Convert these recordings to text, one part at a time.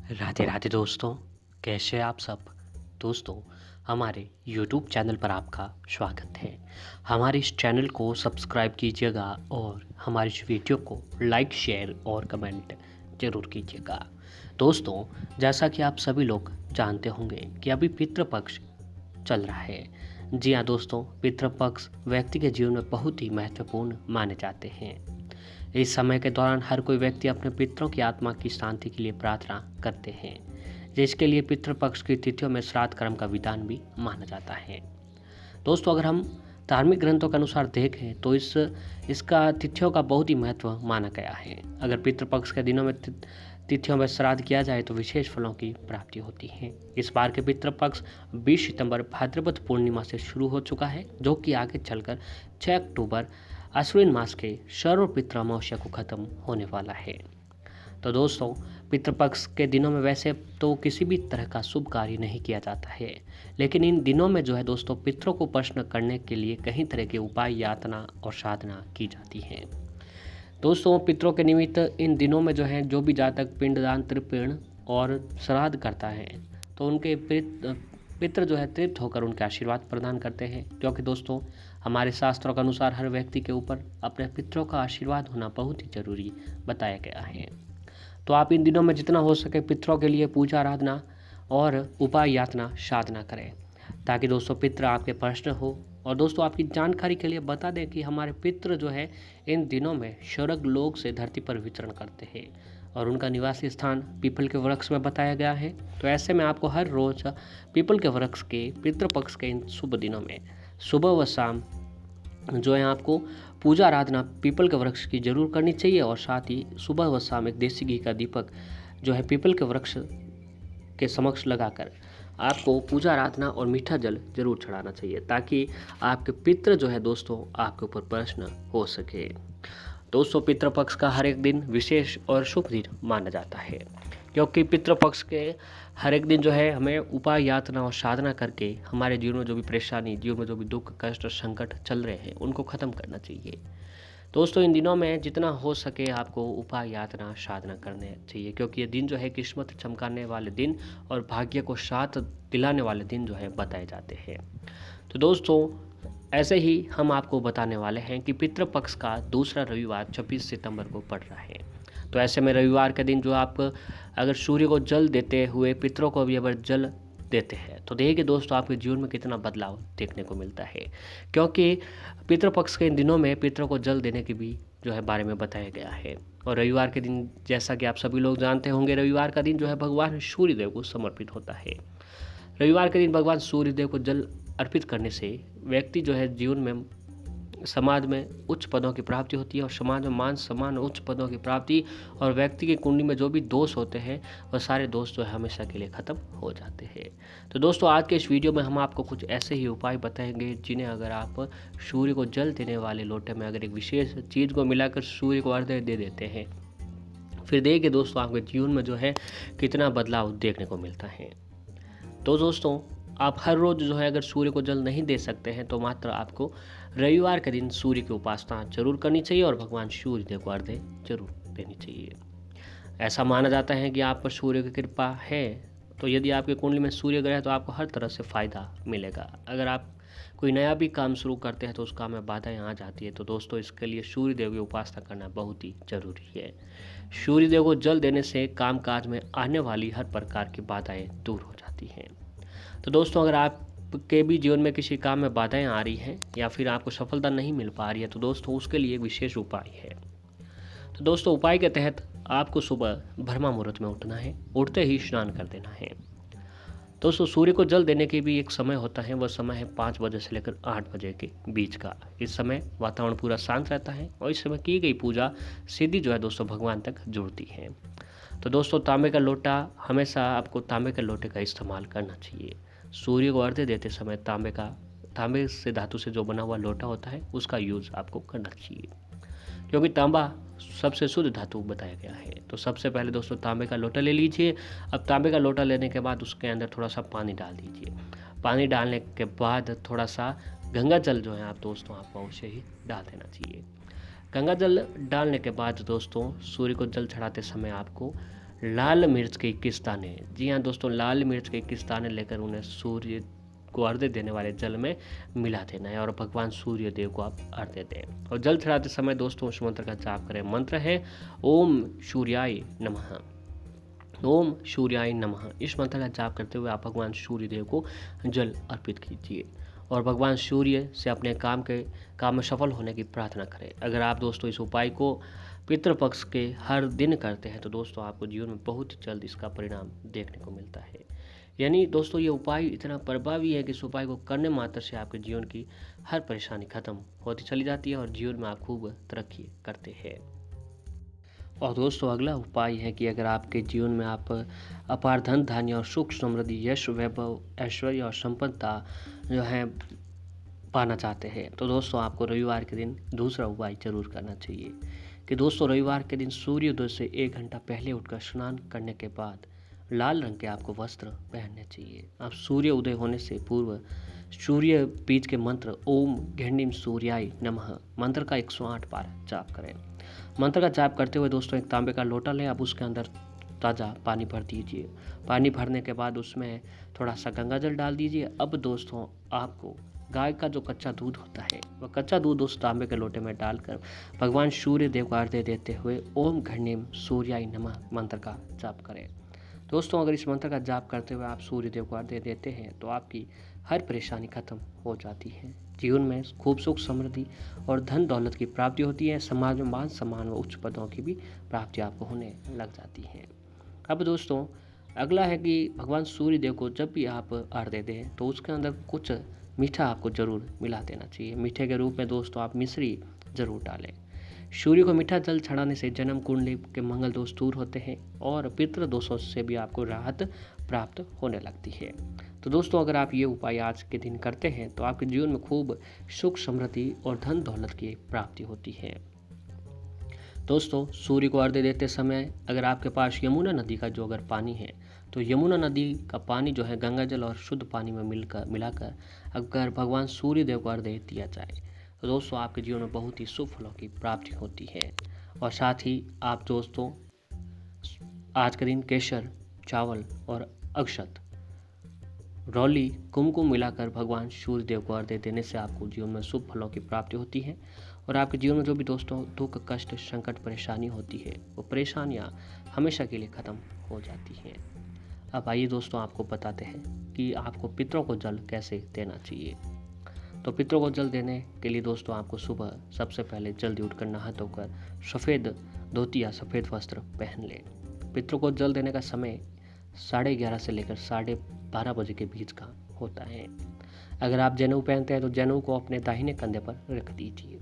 राधे राधे दोस्तों, कैसे हैं आप सब। दोस्तों, हमारे YouTube चैनल पर आपका स्वागत है। हमारे इस चैनल को सब्सक्राइब कीजिएगा और हमारी इस वीडियो को लाइक शेयर और कमेंट ज़रूर कीजिएगा। दोस्तों, जैसा कि आप सभी लोग जानते होंगे कि अभी पितृपक्ष चल रहा है। जी हाँ दोस्तों, पितृपक्ष व्यक्ति के जीवन में बहुत ही महत्वपूर्ण माने जाते हैं। इस समय के दौरान हर कोई व्यक्ति अपने पितरों की आत्मा की शांति के लिए प्रार्थना करते हैं, जिसके लिए पितृपक्ष की तिथियों में श्राद्ध कर्म का विधान भी माना जाता है। दोस्तों, अगर हम धार्मिक ग्रंथों के अनुसार देखें तो इसका तिथियों का बहुत ही महत्व माना गया है। अगर पितृपक्ष के दिनों में तिथियों में श्राद्ध किया जाए तो विशेष फलों की प्राप्ति होती है। इस बार के पितृपक्ष 20 सितंबर भाद्रपद पूर्णिमा से शुरू हो चुका है, जो कि आगे चलकर 6 अक्टूबर आश्विन मास के सर्व पितृ अमावस्या को खत्म होने वाला है। तो दोस्तों, पितृपक्ष के दिनों में वैसे तो किसी भी तरह का शुभ कार्य नहीं किया जाता है, लेकिन इन दिनों में जो है दोस्तों, पितरों को प्रसन्न करने के लिए कई तरह के उपाय, यातना और साधना की जाती है। दोस्तों, पितरों के निमित्त इन दिनों में जो है जो भी जातक पिंडदान, तर्पण और श्राद्ध करता है तो उनके पितृ जो है तृप्त होकर उनके आशीर्वाद प्रदान करते हैं, क्योंकि दोस्तों हमारे शास्त्रों के अनुसार हर व्यक्ति के ऊपर अपने पितरों का आशीर्वाद होना बहुत ही जरूरी बताया गया है। तो आप इन दिनों में जितना हो सके पितरों के लिए पूजा आराधना और उपाय, यातना, साधना करें, ताकि दोस्तों पितृ आपके प्रसन्न हो। और दोस्तों, आपकी जानकारी के लिए बता दें कि हमारे पितृ जो है इन दिनों में स्वर्ग लोक से धरती पर विचरण करते हैं और उनका निवासी स्थान पीपल के वृक्ष में बताया गया है। तो ऐसे में आपको हर रोज पीपल के वृक्ष के पितृपक्ष के इन शुभ दिनों में सुबह व शाम जो है आपको पूजा आराधना पीपल के वृक्ष की जरूर करनी चाहिए, और साथ ही सुबह व शाम एक देसी घी का दीपक जो है पीपल के वृक्ष के समक्ष लगाकर आपको पूजा आराधना और मीठा जल जरूर चढ़ाना चाहिए, ताकि आपके पितृ जो है दोस्तों आपके ऊपर प्रसन्न हो सके। दोस्तों, पितृपक्ष का हर एक दिन विशेष और शुभ दिन माना जाता है, क्योंकि पितृपक्ष के हर एक दिन जो है हमें उपाय, यातना और साधना करके हमारे जीवन में जो भी परेशानी, जीवन में जो भी दुख, कष्ट और संकट चल रहे हैं उनको ख़त्म करना चाहिए। दोस्तों, इन दिनों में जितना हो सके आपको उपाय, यातना, साधना करने चाहिए, क्योंकि ये दिन जो है किस्मत चमकाने वाले दिन और भाग्य को साथ दिलाने वाले दिन जो है बताए जाते हैं। तो दोस्तों, ऐसे ही हम आपको बताने वाले हैं कि पितृपक्ष का दूसरा रविवार 26 सितंबर को पड़ रहा है। तो ऐसे में रविवार के दिन जो आप अगर सूर्य को जल देते हुए पितरों को भी अगर जल देते हैं तो देखिए दोस्तों आपके जीवन में कितना बदलाव देखने को मिलता है, क्योंकि पितृपक्ष के इन दिनों में पितरों को जल देने के भी जो है बारे में बताया गया है। और रविवार के दिन, जैसा कि आप सभी लोग जानते होंगे, रविवार का दिन जो है भगवान सूर्यदेव को समर्पित होता है। रविवार के दिन भगवान सूर्यदेव को जल अर्पित करने से व्यक्ति जो है जीवन में, समाज में उच्च पदों की प्राप्ति होती है, और समाज में मान सम्मान, उच्च पदों की प्राप्ति, और व्यक्ति की कुंडली में जो भी दोष होते हैं वह सारे दोष जो है हमेशा के लिए ख़त्म हो जाते हैं। तो दोस्तों, आज के इस वीडियो में हम आपको कुछ ऐसे ही उपाय बताएंगे जिन्हें अगर आप सूर्य को जल देने वाले लोटे में अगर एक विशेष चीज़ को मिलाकर सूर्य को अर्घ्य दे देते हैं, फिर देखिए दोस्तों आपके जीवन में जो है कितना बदलाव देखने को मिलता है। तो दोस्तों, आप हर रोज़ जो है अगर सूर्य को जल नहीं दे सकते हैं तो मात्र आपको रविवार के दिन सूर्य की उपासना जरूर करनी चाहिए और भगवान सूर्य देव को अर्घ्य जरूर देनी चाहिए। ऐसा माना जाता है कि आप पर सूर्य की कृपा है, तो यदि आपके कुंडली में सूर्य ग्रह है तो आपको हर तरह से फ़ायदा मिलेगा। अगर आप कोई नया भी काम शुरू करते हैं तो उस काम में बाधाएं आ जाती है, तो दोस्तों इसके लिए सूर्य देव की उपासना करना बहुत ही जरूरी है। सूर्य देव को जल देने से कामकाज में आने वाली हर प्रकार की बाधाएं दूर हो जाती हैं। तो दोस्तों, अगर आपके भी जीवन में किसी काम में बाधाएं आ रही हैं या फिर आपको सफलता नहीं मिल पा रही है, तो दोस्तों उसके लिए एक विशेष उपाय है। तो दोस्तों, उपाय के तहत आपको सुबह ब्रह्म मुहूर्त में उठना है, उठते ही स्नान कर देना है। दोस्तों, सूर्य को जल देने के भी एक समय होता है, वह समय है 5 बजे से लेकर 8 बजे के बीच का। इस समय वातावरण पूरा शांत रहता है और इस समय की गई पूजा सीधी जो है दोस्तों भगवान तक जुड़ती है। तो दोस्तों, तांबे का लोटा, हमेशा आपको तांबे के लोटे का इस्तेमाल करना चाहिए। सूर्य को अर्घ्य देते समय तांबे से धातु से जो बना हुआ लोटा होता है उसका यूज़ आपको करना चाहिए, क्योंकि तांबा सबसे शुद्ध धातु बताया गया है। तो सबसे पहले दोस्तों तांबे का लोटा ले लीजिए। अब तांबे का लोटा लेने के बाद उसके अंदर थोड़ा सा पानी डाल दीजिए। पानी डालने के बाद थोड़ा सा गंगा जल जो है आप दोस्तों आपको उसे ही डाल देना चाहिए। गंगा जल डालने के बाद दोस्तों सूर्य को जल चढ़ाते समय आपको लाल मिर्च के 21 दाने। जी हाँ दोस्तों, लाल मिर्च के 21 दाने लेकर उन्हें सूर्य को अर्घ्य देने वाले जल में मिला देना है और भगवान सूर्य देव को आप अर्घ्य दें। और जल चढ़ाते समय दोस्तों उस मंत्र का जाप करें। मंत्र है ओम सूर्याय नमः। ओम सूर्याय नमः। इस मंत्र का जाप करते हुए आप भगवान सूर्य देव को जल अर्पित कीजिए और भगवान सूर्य से अपने काम में सफल होने की प्रार्थना करें। अगर आप दोस्तों इस उपाय को पितृपक्ष के हर दिन करते हैं तो दोस्तों आपको जीवन में बहुत जल्द इसका परिणाम देखने को मिलता है। यानी दोस्तों ये उपाय इतना प्रभावी है कि इस उपाय को करने मात्र से आपके जीवन की हर परेशानी खत्म होती चली जाती है और जीवन में आप खूब तरक्की करते हैं। और दोस्तों अगला उपाय है कि अगर आपके जीवन में आप अपार धन धान्य और सुख समृद्धि यश वैभव ऐश्वर्य और संपन्नता जो है पाना चाहते हैं तो दोस्तों आपको रविवार के दिन दूसरा उपाय जरूर करना चाहिए कि दोस्तों रविवार के दिन सूर्योदय से 1 घंटा पहले उठकर स्नान करने के बाद लाल रंग के आपको वस्त्र पहनने चाहिए। आप सूर्य उदय होने से पूर्व सूर्य बीज के मंत्र ओम घृणिम सूर्याय नमः मंत्र का 108 बार जाप करें। मंत्र का जाप करते हुए दोस्तों एक तांबे का लोटा लें, आप उसके अंदर ताज़ा पानी भर दीजिए। पानी भरने के बाद उसमें थोड़ा सा गंगा जल डाल दीजिए। अब दोस्तों आपको गाय का जो कच्चा दूध होता है वह कच्चा दूध उस तांबे के लोटे में डालकर भगवान सूर्य देव को अर्घ्य देते हुए ओम घृणिम सूर्याय नमः मंत्र का जाप करें। दोस्तों अगर इस मंत्र का जाप करते हुए आप सूर्य देव को अर्घ्य देते हैं तो आपकी हर परेशानी खत्म हो जाती है। जीवन में खूब सुख समृद्धि और धन दौलत की प्राप्ति होती है। समाज में मान सम्मान व उच्च पदों की भी प्राप्ति आपको होने लग जाती है। अब दोस्तों अगला है कि भगवान सूर्य देव को जब भी आप अर्घ्य दें तो उसके अंदर कुछ मीठा आपको जरूर मिला देना चाहिए। मीठे के रूप में दोस्तों आप मिश्री जरूर डालें। सूर्य को मीठा जल चढ़ाने से जन्म कुंडली के मंगल दोष दूर होते हैं और पितृ दोषों से भी आपको राहत प्राप्त होने लगती है। तो दोस्तों अगर आप ये उपाय आज के दिन करते हैं तो आपके जीवन में खूब सुख समृद्धि और धन दौलत की प्राप्ति होती है। दोस्तों सूर्य को अर्घ्य देते समय अगर आपके पास यमुना नदी का जो अगर पानी है तो यमुना नदी का पानी जो है गंगा जल और शुद्ध पानी में मिलाकर अगर भगवान सूर्य देव को अर्घ्य दिया जाए तो दोस्तों आपके जीवन में बहुत ही शुभ फलों की प्राप्ति होती है। और साथ ही आप दोस्तों आज के दिन केसर चावल और अक्षत रौली कुमकुम मिलाकर भगवान सूर्य देव को अर्घ्य देने से आपको जीवन में शुभ फलों की प्राप्ति होती है और आपके जीवन में जो भी दोस्तों दुख कष्ट संकट परेशानी होती है वो परेशानियां हमेशा के लिए खत्म हो जाती हैं। अब आइए दोस्तों आपको बताते हैं कि आपको पितरों को जल कैसे देना चाहिए। तो पितरों को जल देने के लिए दोस्तों आपको सुबह सबसे पहले जल्दी उठकर नहा धोकर सफ़ेद धोती या सफ़ेद वस्त्र पहन लें। पितरों को जल देने का समय 11:30 से लेकर 12:30 बजे के बीच का होता है। अगर आप जनेऊ पहनते हैं तो जनेऊ को अपने दाहिने कंधे पर रख दीजिए।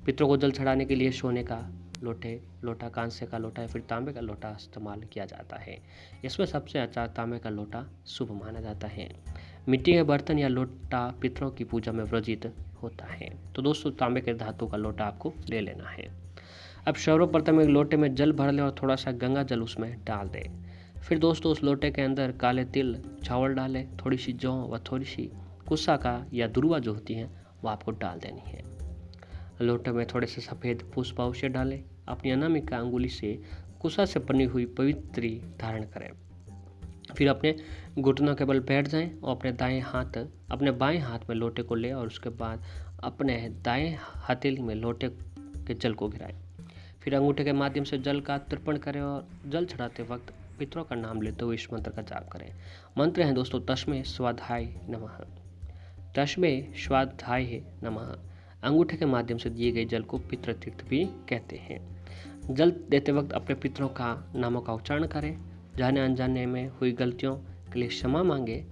पितरों को जल चढ़ाने के लिए सोने का लोटा कांसे का लोटा या फिर तांबे का लोटा इस्तेमाल किया जाता है। इसमें सबसे अच्छा तांबे का लोटा शुभ माना जाता है। मिट्टी के बर्तन या लोटा पितरों की पूजा में वर्जित होता है। तो दोस्तों तांबे के धातु का लोटा आपको ले लेना है। अब सर्वप्रथम एक लोटे में जल भर लें और थोड़ा सा गंगा जल उसमें डाल दें। फिर दोस्तों उस लोटे के अंदर काले तिल चावल डालें, थोड़ी सी जौ व थोड़ी सी कुस्सा का या दुर्वा जो होती है वो आपको डाल देनी है। लोटे में थोड़े से सफ़ेद पुष्प अवश्य डालें। अपनी अनामिका अंगुली से कुसा से बनी हुई पवित्री धारण करें। फिर अपने घुटनों के बल बैठ जाएं और अपने बाएं हाथ में लोटे को लें और उसके बाद अपने दाएं हथेली में लोटे के जल को गिराएं। फिर अंगूठे के माध्यम से जल का तर्पण करें और जल चढ़ाते वक्त पितरों का नाम लेते हुए इस मंत्र का जाप करें। मंत्र है दोस्तों तस्मै स्वाध्याय नमः। तस्मै स्वाध्याय नमः। अंगूठे के माध्यम से दिए गए जल को पितृ तीर्थ भी कहते हैं। जल देते वक्त अपने पितरों का नामों का उच्चारण करें। जाने अनजाने में हुई गलतियों के लिए क्षमा मांगे।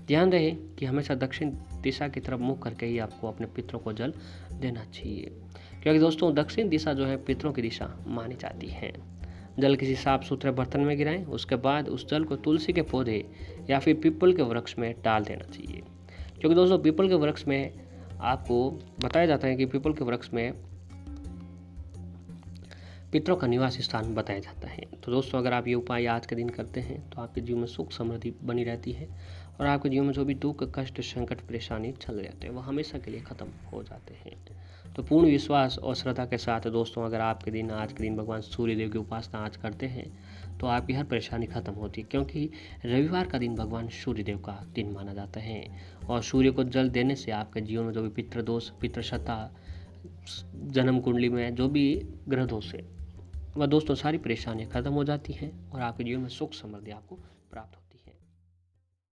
ध्यान रहे कि हमेशा दक्षिण दिशा की तरफ मुख करके ही आपको अपने पितरों को जल देना चाहिए, क्योंकि दोस्तों दक्षिण दिशा जो है पितरों की दिशा मानी जाती है। जल किसी साफ सुथरे बर्तन में गिराएं। उसके बाद उस जल को तुलसी के पौधे या फिर पीपल के वृक्ष में डाल देना चाहिए, क्योंकि दोस्तों पीपल के वृक्ष में आपको बताया जाता है कि पीपल के वृक्ष में पितरों का निवास स्थान बताया जाता है। तो दोस्तों अगर आप ये उपाय आज के दिन करते हैं तो आपके जीवन में सुख समृद्धि बनी रहती है और आपके जीवन में जो भी दुख कष्ट संकट परेशानी चल जाते हैं वो हमेशा के लिए ख़त्म हो जाते हैं। तो पूर्ण विश्वास और श्रद्धा के साथ दोस्तों अगर आपके दिन आज के दिन भगवान सूर्य देव की उपासना आज करते हैं तो आपकी हर परेशानी खत्म होती है, क्योंकि रविवार का दिन भगवान सूर्यदेव का दिन माना जाता है। और सूर्य को जल देने से आपके जीवन में जो भी पितृदोष, पितृसत्ता, जन्म कुंडली में जो भी ग्रह दोष है, वह दोस्तों सारी परेशानियां खत्म हो जाती हैं और आपके जीवन में सुख समृद्धि आपको प्राप्त होती है।